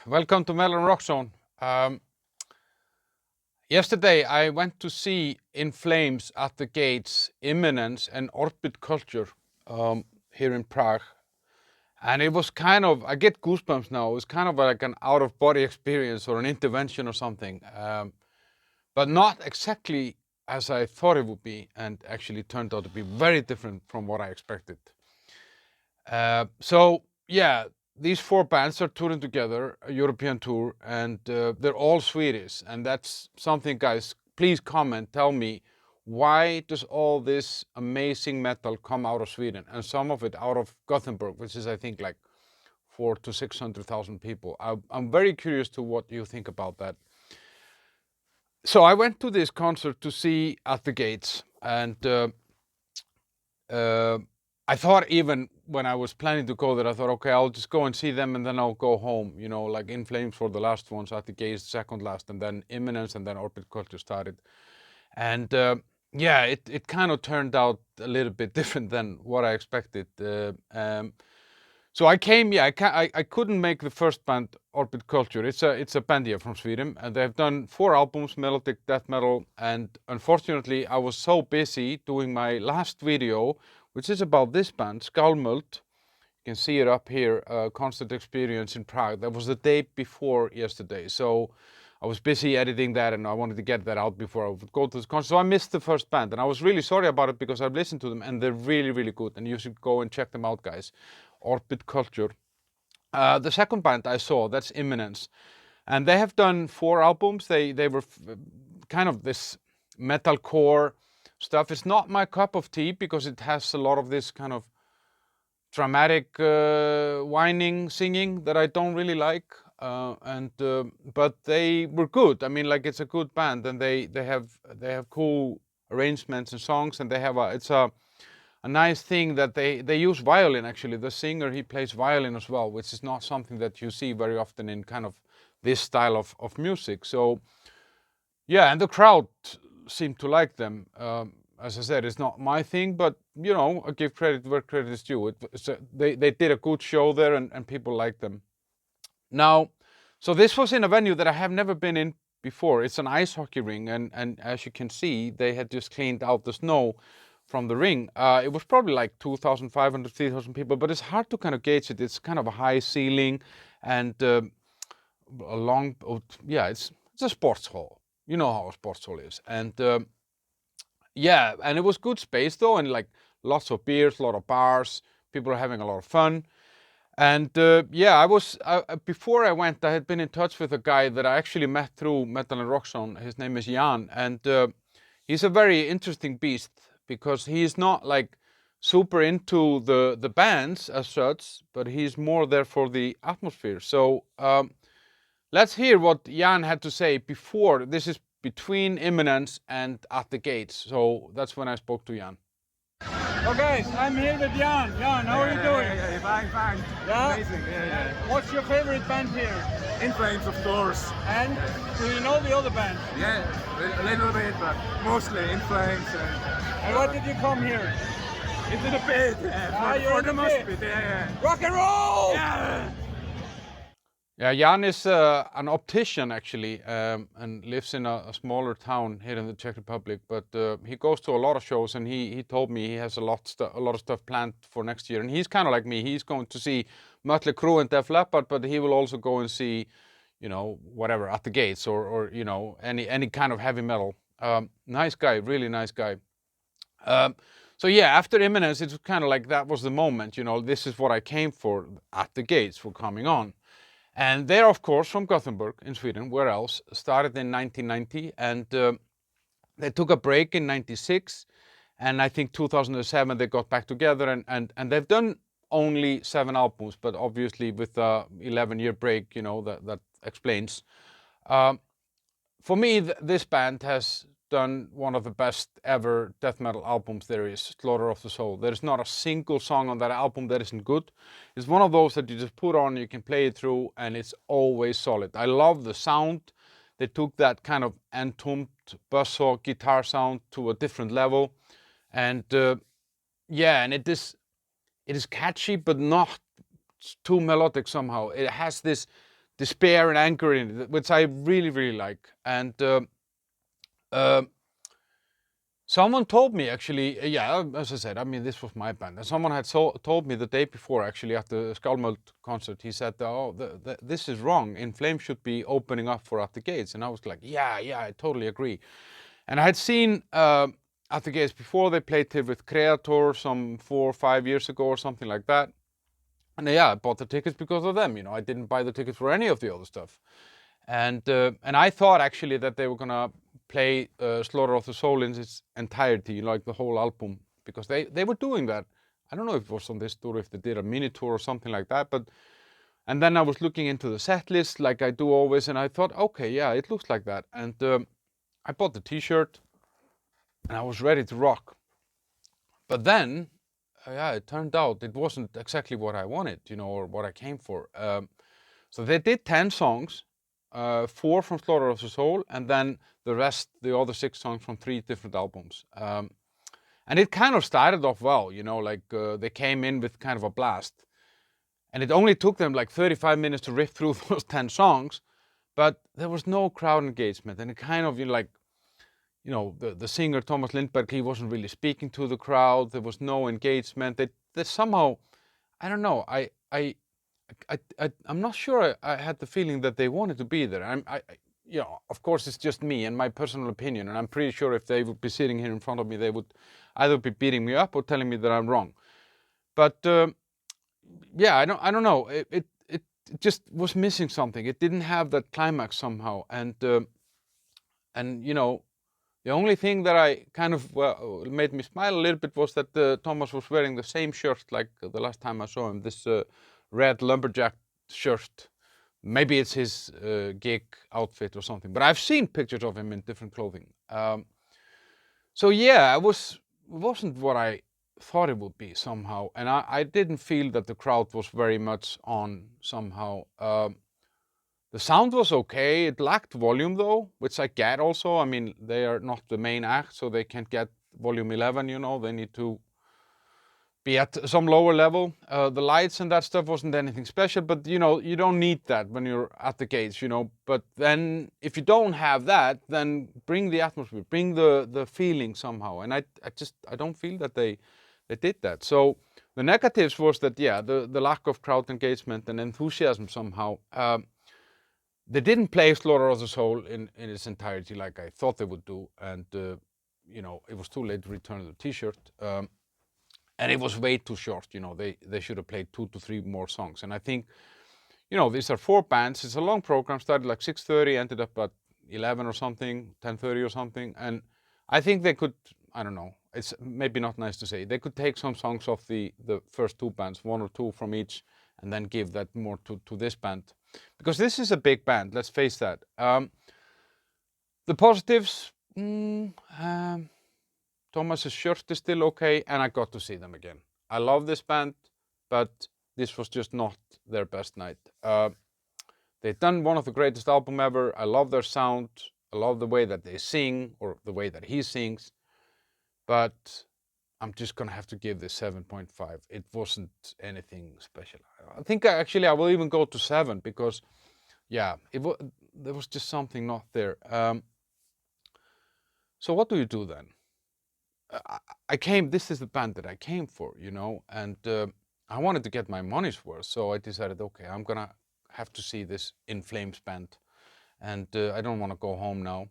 Welcome to Melon Rock Zone. Yesterday I went to see In Flames at the Gates, Imminence and Orbit Culture here in Prague. And it was kind of, I get goosebumps now, it was kind of like an out-of-body experience or an intervention or something. But not exactly as I thought it would be, and actually turned out to be very different from what I expected. These four bands are touring together, a European tour, and they're all Swedish. And that's something, guys, please comment, tell me, why does all this amazing metal come out of Sweden? And some of it out of Gothenburg, which is, I think, like 400,000 to 600,000 people. I'm very curious to what you think about that. So I went to this concert to see At the Gates, and I thought, even when I was planning to go there, I thought, okay, I'll just go and see them and then I'll go home, you know, like In Flames for the last ones, At the Gates second last, and then Imminence and then Orbit Culture started. And it kind of turned out a little bit different than what I expected. So I came, I couldn't make the first band, Orbit Culture. It's a band here from Sweden, and they've done 4 albums, melodic death metal, and unfortunately I was so busy doing my last video, which is about this band, Skálmöld. You can see it up here, Concert Experience in Prague. That was the day before yesterday, so I was busy editing that and I wanted to get that out before I would go to this concert. So I missed the first band, and I was really sorry about it because I've listened to them and they're really, really good, and you should go and check them out, guys. Orbit Culture. The second band I saw, that's Imminence, and they have done 4 albums. They were kind of this metalcore stuff. It's not my cup of tea because it has a lot of this kind of dramatic whining singing that I don't really like. But they were good. I mean, like, it's a good band, and they have cool arrangements and songs, and they have it's a nice thing that they use violin. Actually, the singer, he plays violin as well, which is not something that you see very often in kind of this style of music. So yeah, and the crowd seemed to like them. As I said, it's not my thing, but you know, I give credit where credit is due. They did a good show there, and people liked them. Now, so this was in a venue that I have never been in before. It's an ice hockey ring, and as you can see, they had just cleaned out the snow from the ring. It was probably like 2,500, 3,000 people, but it's hard to kind of gauge it. It's kind of a high ceiling and a long, it's a sports hall. You know how a sports hall is. And and it was good space though, and like lots of beers, a lot of bars, people are having a lot of fun. And before I went, I had been in touch with a guy that I actually met through Metal and Rock Zone. His name is Jan, and he's a very interesting beast because he's not like super into the bands as such, but he's more there for the atmosphere. So let's hear what Jan had to say before. This is between Imminence and At the Gates. So that's when I spoke to Jan. Oh guys, I'm here with Jan. Jan, how are you doing? Yeah, fine. Yeah? Amazing, yeah. What's your favorite band here? In Flames, of course. And do you know the other bands? Yeah, a little bit, but mostly In Flames. And what did you come here? Into the pit, for the mosh pit, yeah. Rock and roll! Yeah! Yeah, Jan is an optician actually, and lives in a smaller town here in the Czech Republic. But he goes to a lot of shows, and he told me he has a lot of stuff planned for next year. And he's kind of like me. He's going to see Mötley Crüe and Def Leppard, but he will also go and see, you know, whatever, At the Gates or you know, any kind of heavy metal. Nice guy, really nice guy. So yeah, after Imminence, it's kind of like that was the moment. You know, this is what I came for. At the Gates were coming on. And they're, of course, from Gothenburg in Sweden. Where else? Started in 1990, and they took a break in 96. And I think 2007 they got back together, and they've done only 7 albums, but obviously with a 11-year break, you know, that explains. For me, this band has done one of the best ever death metal albums there is, Slaughter of the Soul. There's not a single song on that album that isn't good. It's one of those that you just put on, you can play it through, and it's always solid. I love the sound. They took that kind of entombed buzzsaw guitar sound to a different level. And and it is catchy, but not too melodic somehow. It has this despair and anger in it, which I really, really like. And someone told me actually, yeah, as I said, I mean, this was my band. And someone had told me the day before, actually, at the Skálmöld concert, he said, oh, this is wrong. In Flames should be opening up for At the Gates. And I was like, yeah, I totally agree. And I had seen At the Gates before. They played here with Creator some 4 or 5 years ago or something like that. And yeah, I bought the tickets because of them. You know, I didn't buy the tickets for any of the other stuff. And I thought actually that they were gonna play Slaughter of the Soul in its entirety, like the whole album, because they were doing that. I don't know if it was on this tour, if they did a mini tour or something like that, but and then I was looking into the set list like I do always, and I thought, okay, yeah, it looks like that. And I bought the t-shirt and I was ready to rock. But then, yeah, it turned out it wasn't exactly what I wanted, you know, or what I came for. So they did 10 songs, 4 from Slaughter of the Soul, and then the rest, the other 6 songs from 3 different albums. And it kind of started off well, you know, like they came in with kind of a blast. And it only took them like 35 minutes to riff through those 10 songs, but there was no crowd engagement. And it kind of, you know, like, you know, the singer Thomas Lindberg, he wasn't really speaking to the crowd. There was no engagement. They somehow, I don't know, I'm not sure I had the feeling that they wanted to be there. You know, of course it's just me and my personal opinion, and I'm pretty sure if they would be sitting here in front of me, they would either be beating me up or telling me that I'm wrong. But yeah, I don't know. It just was missing something. It didn't have that climax somehow, and you know, the only thing that I kind of made me smile a little bit was that Thomas was wearing the same shirt like the last time I saw him. This red lumberjack shirt. Maybe it's his gig outfit or something, but I've seen pictures of him in different clothing. So yeah, it wasn't what I thought it would be somehow, and I didn't feel that the crowd was very much on somehow. The sound was okay. It lacked volume though, which I get also. I mean, they are not the main act, so they can't get volume 11, you know. They need to be at some lower level. The lights and that stuff wasn't anything special, but you know, you don't need that when you're At the Gates, you know. But then if you don't have that, then bring the atmosphere, bring the feeling somehow. And I don't feel that they did that. So the negatives was that, yeah, the lack of crowd engagement and enthusiasm somehow. They didn't play Slaughter of the Soul in its entirety like I thought they would do, and you know, it was too late to return the t-shirt, and it was way too short. You know, they should have played 2 to 3 more songs. And I think, you know, these are 4 bands. It's a long program. Started like 6:30, ended up at 11 or something, 10:30 or something. And I think they could, I don't know, it's maybe not nice to say, they could take some songs off the first 2 bands, 1 or 2 from each, and then give that more to this band. Because this is a big band, let's face that. The positives, Thomas's shirt is still okay, and I got to see them again. I love this band, but this was just not their best night. They've done one of the greatest albums ever. I love their sound. I love the way that they sing, or the way that he sings. But I'm just gonna have to give this 7.5. It wasn't anything special. I think I will even go to 7 because, yeah, there was just something not there. So what do you do then? This is the band that I came for, you know, and I wanted to get my money's worth. So I decided, okay, I'm gonna have to see this In Flames band, and I don't want to go home now.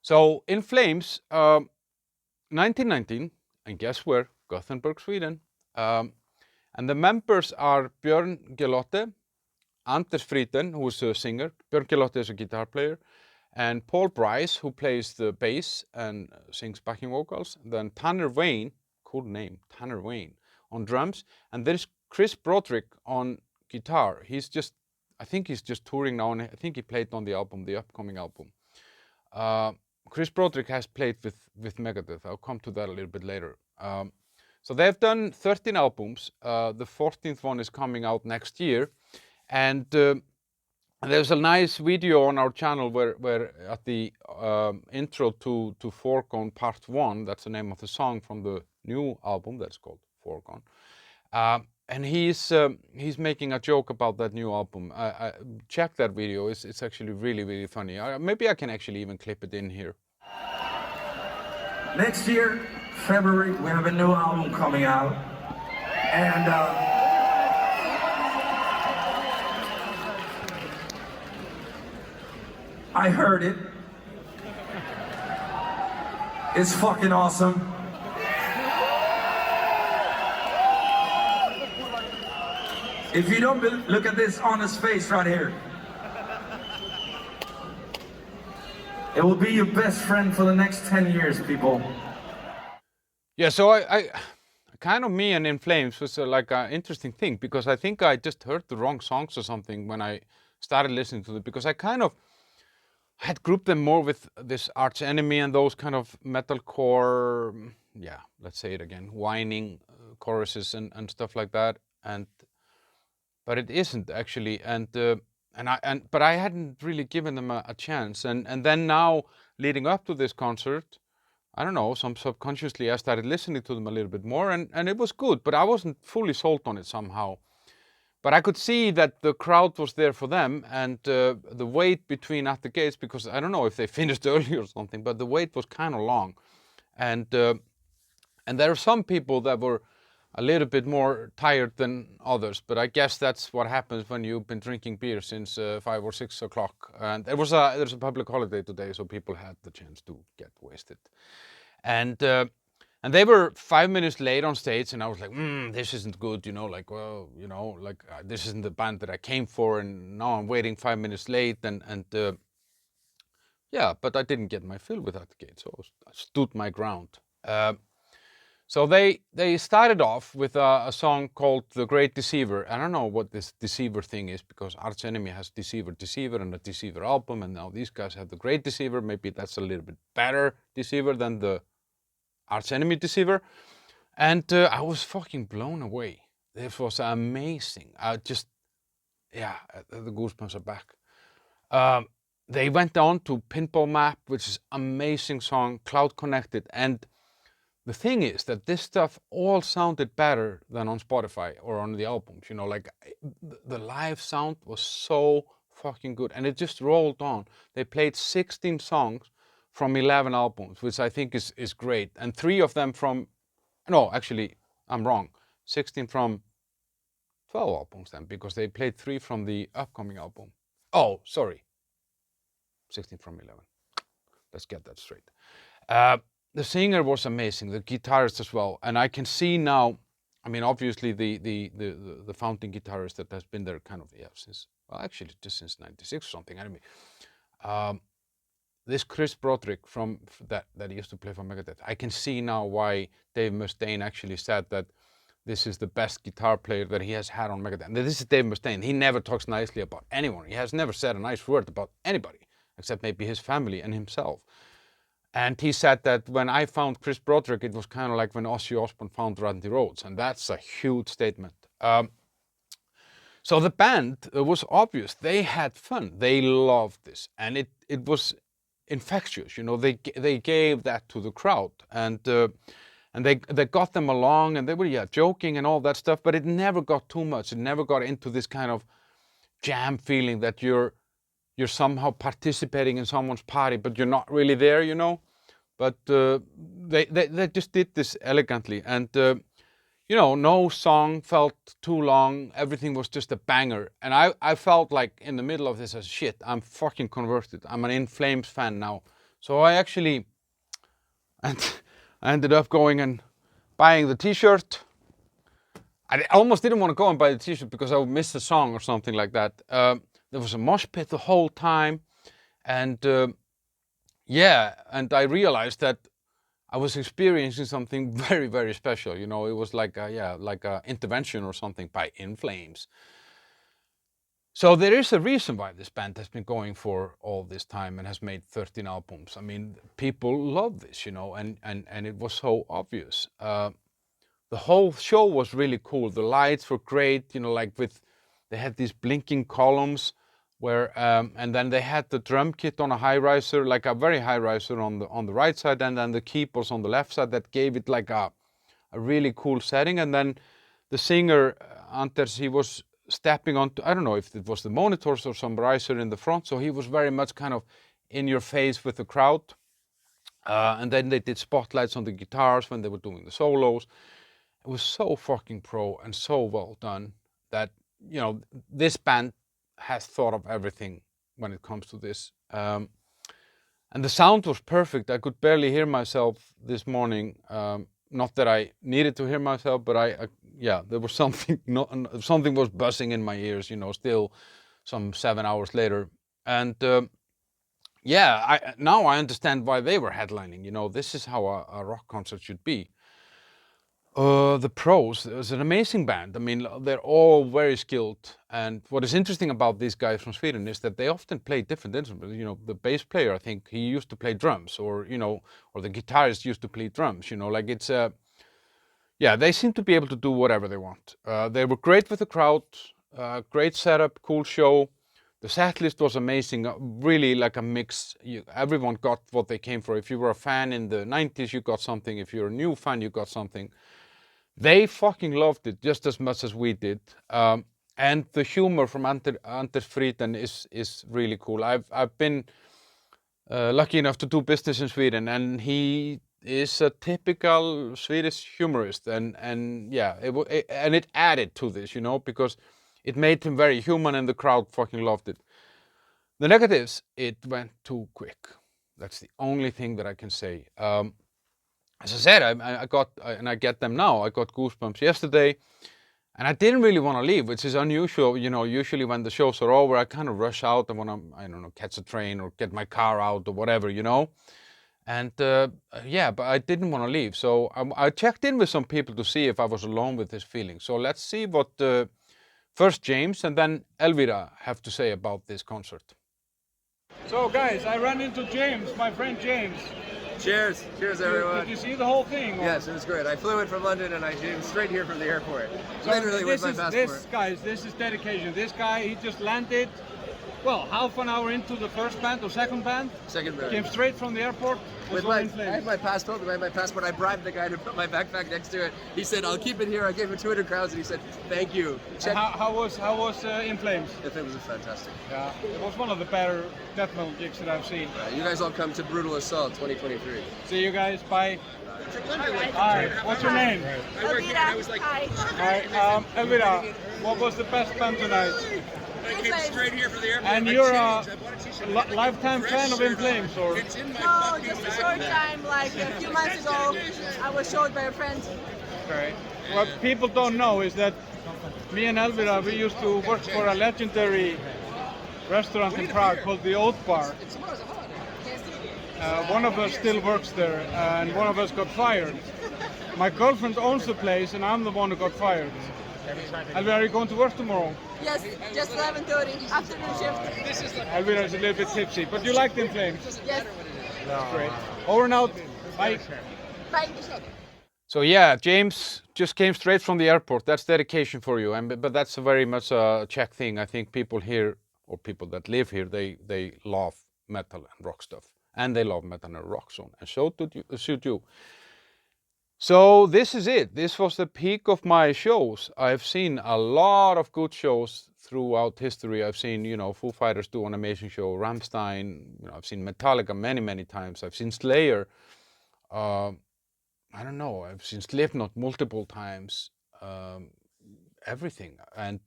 So In Flames, 1919. And guess where? Gothenburg, Sweden. And the members are Björn Gelotte, Anders Frieden, who is a singer. Björn Gelotte is a guitar player. And Paul Bryce, who plays the bass and sings backing vocals. Then Tanner Wayne, cool name, Tanner Wayne, on drums. And there's Chris Broderick on guitar. I think he's just touring now, and I think he played on the upcoming album. Chris Broderick has played with Megadeth. I'll come to that a little bit later. So they've done 13 albums. The 14th one is coming out next year. And there's a nice video on our channel where at the intro to Foregone Part 1, that's the name of the song from the new album that's called Foregone. and he's making a joke about that new album. I check that video. It's actually really, really funny. Maybe I can actually even clip it in here. Next year, February, we have a new album coming out, and I heard it. It's fucking awesome. If you don't look at this honest face right here, it will be your best friend for the next 10 years, people. Yeah, so I kind of me and In Flames was like an interesting thing, because I think I just heard the wrong songs or something when I started listening to them, because I kind of had grouped them more with this Arch Enemy and those kind of metalcore, yeah, let's say it again, whining choruses and stuff like that, but it isn't actually, but I hadn't really given them a chance, and then now leading up to this concert, I don't know, some subconsciously I started listening to them a little bit more, and it was good, but I wasn't fully sold on it somehow. But I could see that the crowd was there for them, and the wait between At the Gates, because I don't know if they finished early or something, but the wait was kind of long, and there are some people that were a little bit more tired than others, but I guess that's what happens when you've been drinking beer since 5 or 6 o'clock. And there's a public holiday today, so people had the chance to get wasted. And they were 5 minutes late on stage, and I was like, this isn't good, like, well, like this isn't the band that I came for, and now I'm waiting 5 minutes late, and yeah, but I didn't get my fill with At the Gate, so I stood my ground. So they started off with a song called The Great Deceiver. I don't know what this Deceiver thing is, because Arch Enemy has Deceiver and a Deceiver album, and now these guys have The Great Deceiver. Maybe that's a little bit better Deceiver than the Arch Enemy Deceiver. And I was fucking blown away. This was amazing. The goosebumps are back. They went on to Pinball Map, which is amazing song, Cloud Connected, and the thing is that this stuff all sounded better than on Spotify or on the albums, like the live sound was so fucking good, and it just rolled on. They played 16 songs from 11 albums, which I think is great, and 3 of them no, actually, I'm wrong, 16 from 12 albums then, because they played 3 from the upcoming album. Oh, sorry, 16 from 11. Let's get that straight. The singer was amazing, the guitarist as well, and I can see now, I mean, obviously the founding guitarist that has been there kind of, since, well, actually just since 96 or something, anyway. This Chris Broderick from that used to play for Megadeth, I can see now why Dave Mustaine actually said that this is the best guitar player that he has had on Megadeth. And this is Dave Mustaine. He never talks nicely about anyone. He has never said a nice word about anybody, except maybe his family and himself. And he said that when I found Chris Broderick, it was kind of like when Ozzy Osbourne found Randy Rhoads, and that's a huge statement. So the band was obvious. They had fun. They loved this, and it was infectious. They gave that to the crowd, and they got them along, and they were joking and all that stuff. But it never got too much. It never got into this kind of jam feeling that you're somehow participating in someone's party, but you're not really there, But they just did this elegantly, and no song felt too long. Everything was just a banger, and I felt like in the middle of this as shit. I'm fucking converted. I'm an In Flames fan now. So I actually, and I ended up going and buying the T-shirt. I almost didn't want to go and buy the T-shirt because I would miss the song or something like that. There was a mosh pit the whole time, and and I realized that I was experiencing something very, very special. It was like a intervention or something by In Flames. So there is a reason why this band has been going for all this time and has made 13 albums. I mean, people love this, and it was so obvious. The whole show was really cool. The lights were great, they had these blinking columns where, and then they had the drum kit on a high riser, like a very high riser on the right side, and then the keyboards on the left side that gave it like a really cool setting. And then the singer Anders, he was stepping onto, I don't know if it was the monitors or some riser in the front, so he was very much kind of in your face with the crowd. And then they did spotlights on the guitars when they were doing the solos. It was so fucking pro and so well done that, you know, this band has thought of everything when it comes to this. And the sound was perfect. I could barely hear myself this morning. Not that I needed to hear myself, but yeah, there was something, something was buzzing in my ears, you know, still some 7 hours later. And yeah, now I understand why they were headlining. You know, this is how a rock concert should be. The pros, it's an amazing band. I mean, they're all very skilled. And what is interesting about these guys from Sweden is that they often play different instruments. You know, the bass player, I think he used to play drums, or, you know, or the guitarist used to play drums, you know, like it's yeah, they seem to be able to do whatever they want. They were great with the crowd, great setup, cool show. The set list was amazing, really like a mix. Everyone got what they came for. If you were a fan in the 90s, you got something. If you're a new fan, you got something. They fucking loved it just as much as we did. And the humor from Anders Frieden is really cool. I've been lucky enough to do business in Sweden, and he is a typical Swedish humorist, and yeah, and it added to this, you know, because it made him very human, and the crowd fucking loved it. The negatives, it went too quick. That's the only thing that I can say. As I said, I got, and I get them now. I got goosebumps yesterday, and I didn't really want to leave, which is unusual. You know, usually when the shows are over, I kind of rush out. I want to, I don't know, catch a train or get my car out or whatever, you know. And yeah, but I didn't want to leave. So I checked in with some people to see if I was alone with this feeling. So let's see what first James and then Elvira have to say about this concert. So guys, I ran into James, my friend James. Cheers. Cheers, everyone. Did you see the whole thing? Or? Yes, it was great. I flew in from London and I came straight here from the airport. So literally with my passport. This is dedication. This guy, he just landed, well, half an hour into the first band or second band. Second band. Came straight from the airport. I had my passport. I bribed the guy to put my backpack next to it. He said, "I'll keep it here." I gave him 200 crowns, and he said, "Thank you." How was In Flames? In Flames was fantastic. Yeah, it was one of the better death metal gigs that I've seen. You guys all come to Brutal Assault 2023. See you guys. Bye. Hi. What's your name? Elvira. Hi. Hi. Elvira, what was the best band tonight? I came straight here from the airport. And you're a lifetime fan of In Flames, or? No, just a short time, like a few months ago, I was showed by a friend. Okay. What people don't know is that me and Elvira, we used to work for a legendary restaurant in Prague called the Oat Bar. One of us still works there, and one of us got fired. My girlfriend owns the place, and I'm the one who got fired. Elvira, are you going to work tomorrow? Yes, just 11:30, afternoon shift. Elvira is a little bit tipsy, but you liked In Flames? Yes. That's great. Over and out. Bye. Bye. So yeah, James just came straight from the airport. That's dedication for you, but that's a very much a Czech thing. I think people here, or people that live here, they love metal and rock stuff, and they love metal and rock zone, and so should you. So this is it. This was the peak of my shows. I've seen a lot of good shows throughout history. I've seen, you know, Foo Fighters do an amazing show, Rammstein, you know, I've seen Metallica many times. I've seen Slayer. I don't know, I've seen Slipknot multiple times. Everything. And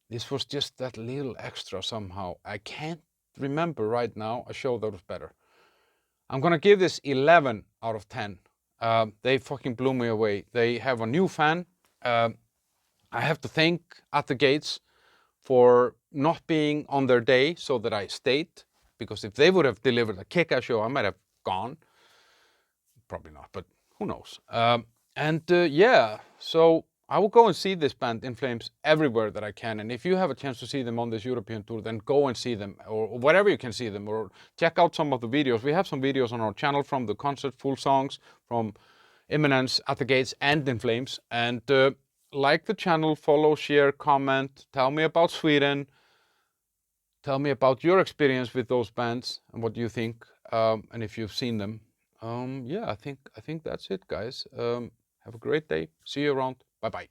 this was just that little extra somehow. I can't remember right now a show that was better. I'm gonna give this 11 out of 10. They fucking blew me away. They have a new fan. I have to thank At the Gates for not being on their day so that I stayed, because if they would have delivered a kick-ass show, I might have gone. Probably not, but who knows. Yeah, so I will go and see this band In Flames everywhere that I can. And if you have a chance to see them on this European tour, then go and see them, or wherever you can see them, or check out some of the videos. We have some videos on our channel from the concert, full songs from Imminence, At the Gates, and In Flames. And like the channel, follow, share, comment, tell me about Sweden, tell me about your experience with those bands and what you think, and if you've seen them. Yeah, I think that's it, guys. Have a great day. See you around. Bye-bye.